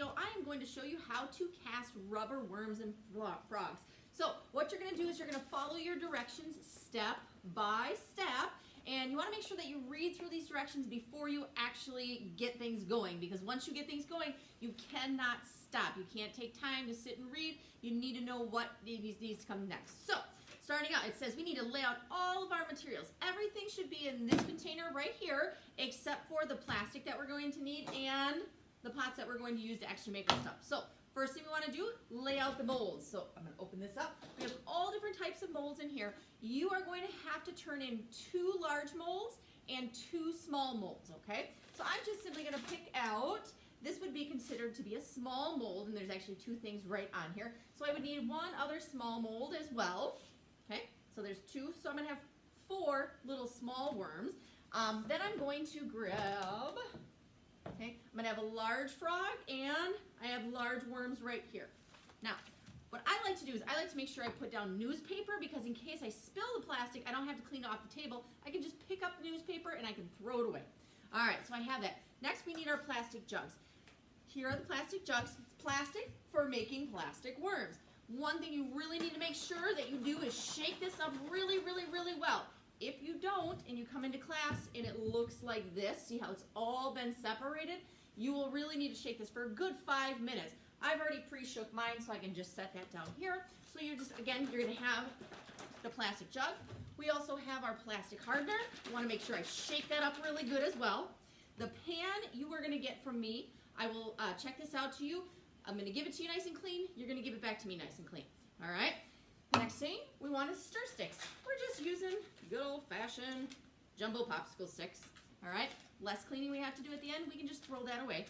video, I am going to show you how to cast rubber worms and frogs. So what you're going to do is you're going to follow your directions step by step, and you want to make sure that you read through these directions before you actually get things going, because once you get things going, you cannot stop. You can't take time to sit and read. You need to know what needs to come next. So starting out, it says we need to lay out all of our materials. Everything should be in this container right here, except for the plastic that we're going to need and the pots that we're going to use to actually make our stuff. So first thing we want to do, lay out the molds. So I'm going to open this up. We have all different types of molds in here. You are going to have to turn in 2 large molds and 2 small molds, okay? So I'm just simply going to pick out, this would be considered to be a small mold, and there's actually 2 things right on here. So I would need 1 other small mold as well, okay? So there's 2, so I'm going to have 4 little small worms. Then I'm going to grab, okay, I'm going to have a large frog, and I have large worms right here. Now, what I like to do is I like to make sure I put down newspaper, because in case I spill the plastic, I don't have to clean it off the table. I can just pick up the newspaper and I can throw it away. All right, so I have that. Next, we need our plastic jugs. Here are the plastic jugs. It's plastic for making plastic worms. One thing you really need to make sure that you do is shake this up really, really, really well. If you don't, and you come into class and it looks like this, see how it's all been separated? You will really need to shake this for a good 5 minutes. I've already pre-shook mine, so I can just set that down here. So you're just, again, you're going to have the plastic jug. We also have our plastic hardener. You want to make sure I shake that up really good as well. The pan you are going to get from me, I will check this out to you. I'm going to give it to you nice and clean. You're going to give it back to me nice and clean. All right? Next thing we want is stir sticks. We're just using good old-fashioned jumbo popsicle sticks. All right? Less cleaning we have to do at the end. We can just throw that away.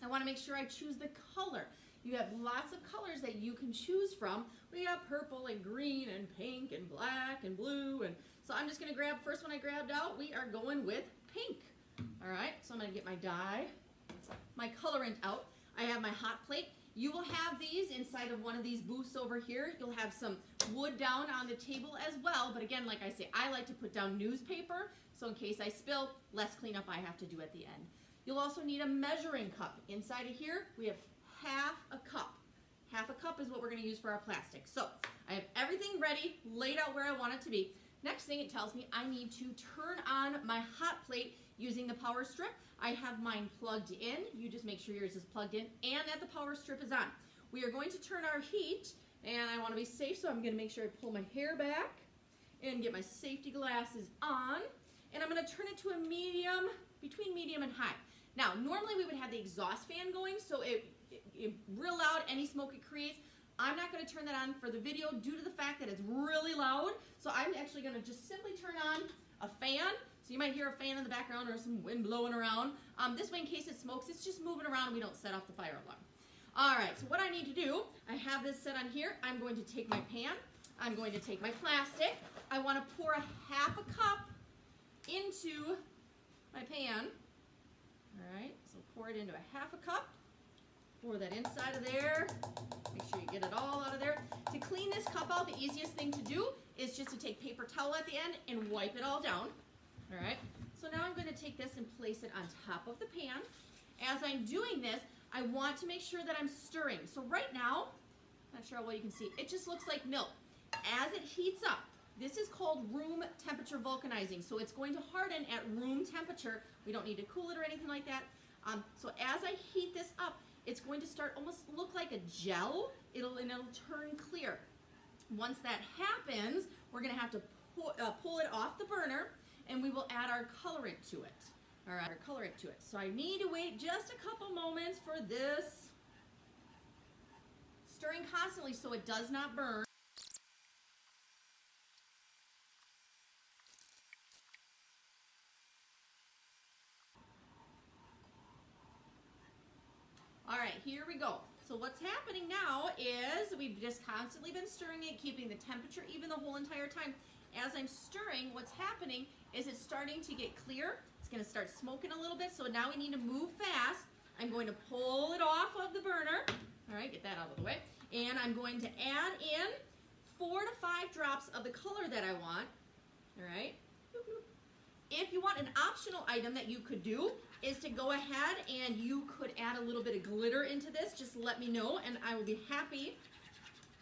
I want to make sure I choose the color. You have lots of colors that you can choose from. We got purple and green and pink and black and blue. And so I'm just going to grab, first one I grabbed out, we are going with pink. All right, so I'm going to get my dye, my colorant out. I have my hot plate. You will have these inside of one of these booths over here. You'll have some wood down on the table as well. But again, like I say, I like to put down newspaper. So in case I spill, less cleanup I have to do at the end. You'll also need a measuring cup. Inside of here, we have half a cup. Half a cup is what we're going to use for our plastic. So I have everything ready, laid out where I want it to be. Next thing it tells me I need to turn on my hot plate using the power strip. I have mine plugged in. You just make sure yours is plugged in and that the power strip is on. We are going to turn our heat, and I want to be safe, so I'm going to make sure I pull my hair back and get my safety glasses on. And I'm going to turn it to a medium, between medium and high. Now, normally we would have the exhaust fan going, so it real loud, any smoke it creates. I'm not going to turn that on for the video due to the fact that it's really loud. So I'm actually going to just simply turn on a fan. So you might hear a fan in the background or some wind blowing around. This way, in case it smokes, it's just moving around and we don't set off the fire alarm. All right, so what I need to do, I have this set on here. I'm going to take my pan. I'm going to take my plastic. I want to pour a half a cup into my pan. All right, so pour it into a half a cup. Pour that inside of there. Make sure you get it all out of there. To clean this cup out, the easiest thing to do is just to take paper towel at the end and wipe it all down. All right, so now I'm going to take this and place it on top of the pan. As I'm doing this, I want to make sure that I'm stirring. So right now, not sure how well you can see, it just looks like milk. As it heats up, this is called room temperature vulcanizing. So it's going to harden at room temperature. We don't need to cool it or anything like that. So as I heat this up, it's going to start almost look like a gel. It'll turn clear. Once that happens, we're going to have to pull it off the burner, and we will add our colorant to it. All right, our colorant to it. So I need to wait just a couple moments for this. Stirring constantly so it does not burn. All right, here we go. So what's happening now is we've just constantly been stirring it, keeping the temperature even the whole entire time. As I'm stirring, what's happening is it's starting to get clear. It's going to start smoking a little bit, so now we need to move fast. I'm going to pull it off of the burner. All right, get that out of the way. And I'm going to add in 4 to 5 drops of the color that I want. All right. If you want an optional item that you could do, is to go ahead and you could add a little bit of glitter into this. Just let me know and I will be happy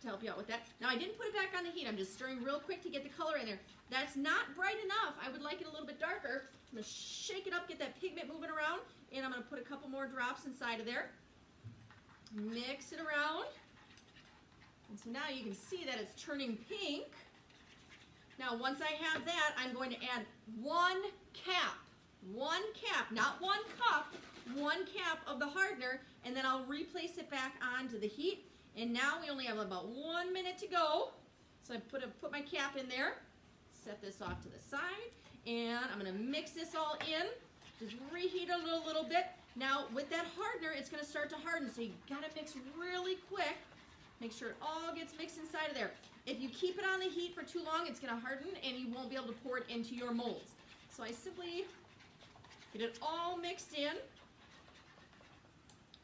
to help you out with that. Now I didn't put it back on the heat. I'm just stirring real quick to get the color in there. That's not bright enough. I would like it a little bit darker. I'm going to shake it up, get that pigment moving around, and I'm going to put a couple more drops inside of there. Mix it around. And so now you can see that it's turning pink. Now once I have that, I'm going to add one cap, not 1 cup, 1 cap of the hardener, and then I'll replace it back onto the heat. And now we only have about 1 minute to go. So I put my cap in there, set this off to the side, and I'm gonna mix this all in. Just reheat it a little bit. Now with that hardener, it's gonna start to harden, so you gotta mix really quick. Make sure it all gets mixed inside of there. If you keep it on the heat for too long, it's gonna harden and you won't be able to pour it into your molds. So I simply get it all mixed in.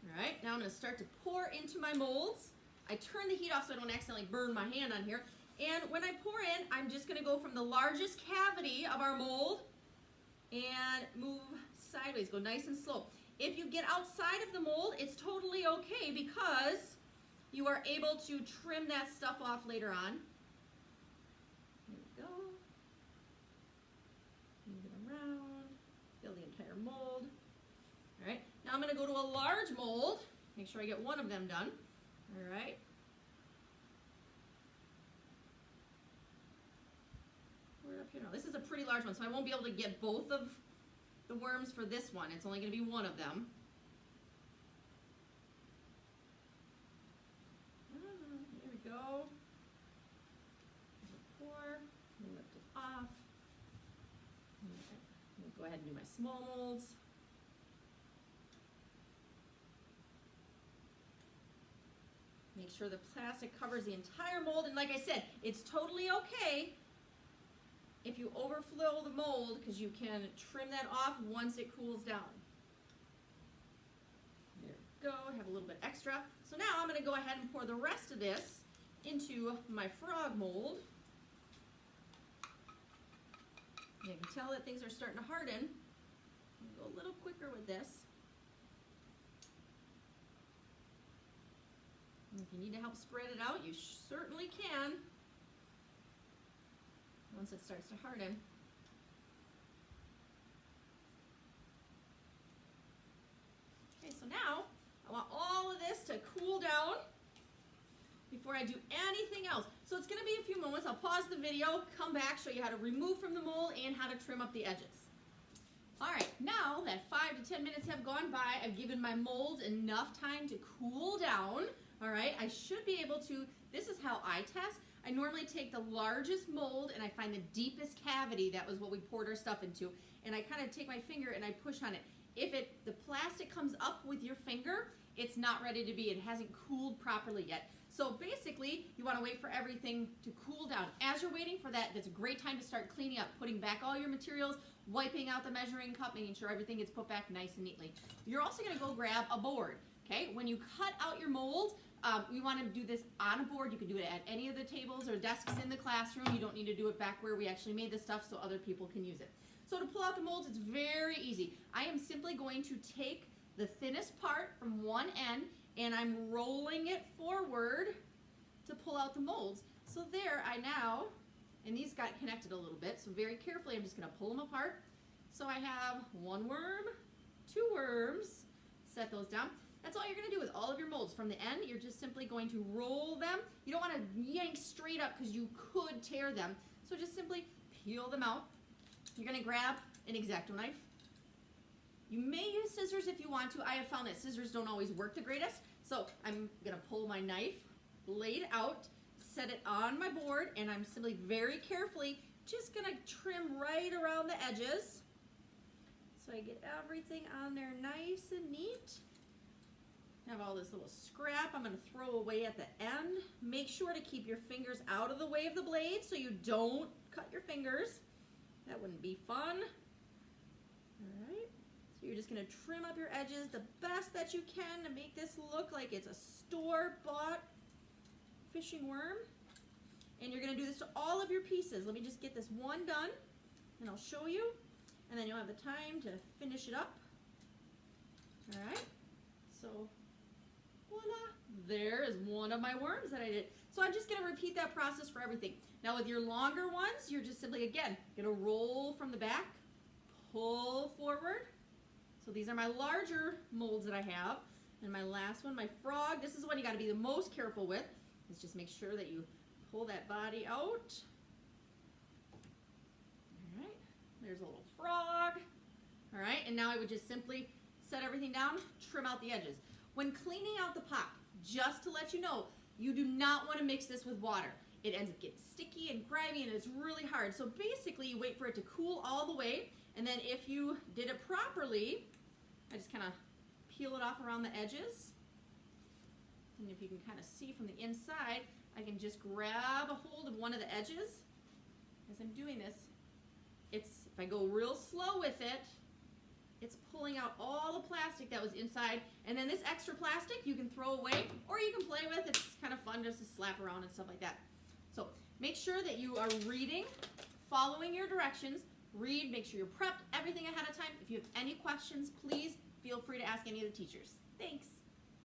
All right, now I'm gonna start to pour into my molds. I turn the heat off so I don't accidentally burn my hand on here. And when I pour in, I'm just gonna go from the largest cavity of our mold and move sideways, go nice and slow. If you get outside of the mold, it's totally okay because you are able to trim that stuff off later on. There we go. Move it around, fill the entire mold. All right, now I'm gonna go to a large mold. Make sure I get one of them done. All right. We're up here now. This is a pretty large one, so I won't be able to get both of the worms for this one. It's only gonna be one of them. There we go. Pour, lift it off. Okay. Go ahead and do my small molds. Make sure the plastic covers the entire mold, and like I said, it's totally okay if you overflow the mold because you can trim that off once it cools down. There we go, have a little bit extra. So now I'm going to go ahead and pour the rest of this into my frog mold. You can tell that things are starting to harden. I'm going to go a little quicker with this. If you need to help spread it out, you certainly can once it starts to harden. Okay, so now I want all of this to cool down before I do anything else. So it's going to be a few moments. I'll pause the video, come back, show you how to remove from the mold and how to trim up the edges. All right, now that 5 to 10 minutes have gone by, I've given my molds enough time to cool down. All right, I should be able to, this is how I test. I normally take the largest mold and I find the deepest cavity. That was what we poured our stuff into. And I kind of take my finger and I push on it. If the plastic comes up with your finger, it's not ready to be. It hasn't cooled properly yet. So basically, you want to wait for everything to cool down. As you're waiting for that, that's a great time to start cleaning up, putting back all your materials, wiping out the measuring cup, making sure everything gets put back nice and neatly. You're also going to go grab a board. Okay, when you cut out your mold, we want to do this on a board. You can do it at any of the tables or desks in the classroom. You don't need to do it back where we actually made the stuff so other people can use it. So to pull out the molds, it's very easy. I am simply going to take the thinnest part from one end and I'm rolling it forward to pull out the molds. So there I now, and these got connected a little bit, so very carefully I'm just going to pull them apart. So I have one worm, two worms, set those down. That's all you're going to do with all of your molds. From the end, you're just simply going to roll them. You don't want to yank straight up because you could tear them. So just simply peel them out. You're going to grab an X-Acto knife. You may use scissors if you want to. I have found that scissors don't always work the greatest. So I'm going to pull my knife, blade out, set it on my board, and I'm simply very carefully just going to trim right around the edges. So I get everything on there nice and neat. Have all this little scrap I'm going to throw away at the end. Make sure to keep your fingers out of the way of the blade so you don't cut your fingers. That wouldn't be fun. All right, so you're just going to trim up your edges the best that you can to make this look like it's a store-bought fishing worm. And you're going to do this to all of your pieces. Let me just get this one done and I'll show you. And then you'll have the time to finish it up. All right, so voila, there is one of my worms that I did. So I'm just going to repeat that process for everything. Now with your longer ones, you're just simply, again, going to roll from the back, pull forward. So these are my larger molds that I have. And my last one, my frog, this is the one you got to be the most careful with, is just make sure that you pull that body out. All right, there's a little frog. All right, and now I would just simply set everything down, trim out the edges. When cleaning out the pot, just to let you know, you do not want to mix this with water. It ends up getting sticky and grimy and it's really hard. So basically you wait for it to cool all the way, and then if you did it properly, I just kind of peel it off around the edges. And if you can kind of see from the inside, I can just grab a hold of one of the edges. As I'm doing this, if I go real slow with it, it's pulling out all the plastic that was inside, and then this extra plastic you can throw away or you can play with. It's kind of fun just to slap around and stuff like that. So make sure that you are reading, following your directions. Read, make sure you're prepped, everything ahead of time. If you have any questions, please feel free to ask any of the teachers. Thanks.